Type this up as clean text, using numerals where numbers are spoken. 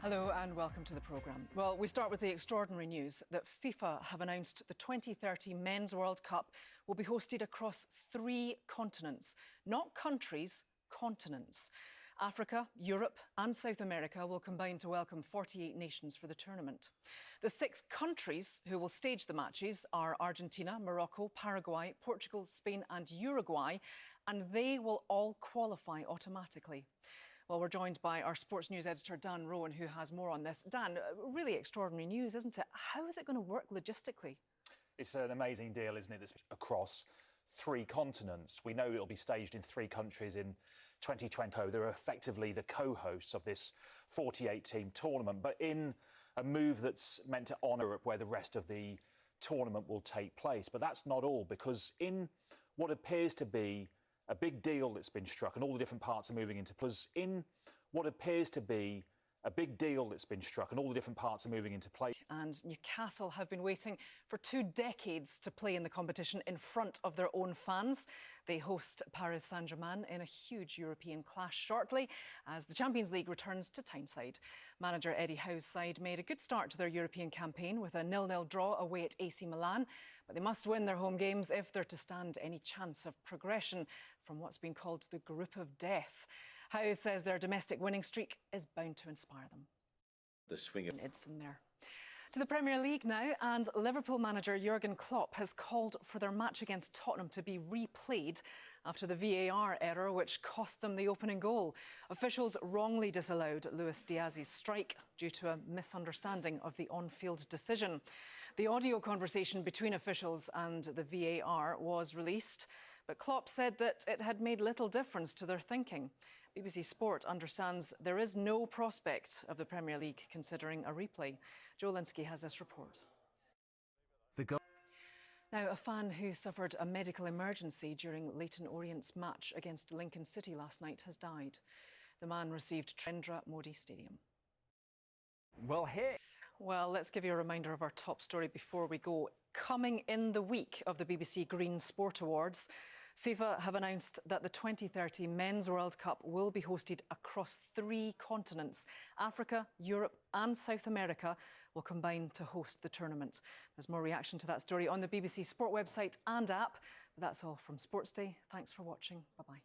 Hello and welcome to the programme. Well, we start with the extraordinary news that FIFA have announced the 2030 Men's World Cup will be hosted across 3 continents. Not countries, continents. Africa, Europe and South America will combine to welcome 48 nations for the tournament. The 6 countries who will stage the matches are Argentina, Morocco, Paraguay, Portugal, Spain and Uruguay, and they will all qualify automatically. Well, we're joined by our sports news editor, Dan Rowan, who has more on this. Dan, really extraordinary news, isn't it? How is it going to work logistically? It's an amazing deal, isn't it? It's across 3 continents. We know it'll be staged in 3 countries in 2020. They're effectively the co-hosts of this 48-team tournament, but in a move that's meant to honour where the rest of the tournament will take place. But that's not all, because in what appears to be a big deal that's been struck, and all the different parts are moving into place. And Newcastle have been waiting for 2 decades to play in the competition in front of their own fans. They host Paris Saint-Germain in a huge European clash shortly as the Champions League returns to Tyneside. Manager Eddie Howe's side made a good start to their European campaign with a 0-0 draw away at AC Milan, but they must win their home games if they're to stand any chance of progression from what's been called the group of death. Howe says their domestic winning streak is bound to inspire them. The swing of it's in there. To the Premier League now, and Liverpool manager Jurgen Klopp has called for their match against Tottenham to be replayed after the VAR error which cost them the opening goal. Officials wrongly disallowed Luis Diaz's strike due to a misunderstanding of the on-field decision. The audio conversation between officials and the VAR was released, but Klopp said that it had made little difference to their thinking. BBC Sport understands there is no prospect of the Premier League considering a replay. Joe Linsky has this report. Now, a fan who suffered a medical emergency during Leyton Orient's match against Lincoln City last night has died. The man received Narendra Modi Stadium. Well, let's give you a reminder of our top story before we go. Coming in the week of the BBC Green Sport Awards, FIFA have announced that the 2030 Men's World Cup will be hosted across 3 continents. Africa, Europe and South America will combine to host the tournament. There's more reaction to that story on the BBC Sport website and app. But that's all from Sports Day. Thanks for watching. Bye-bye.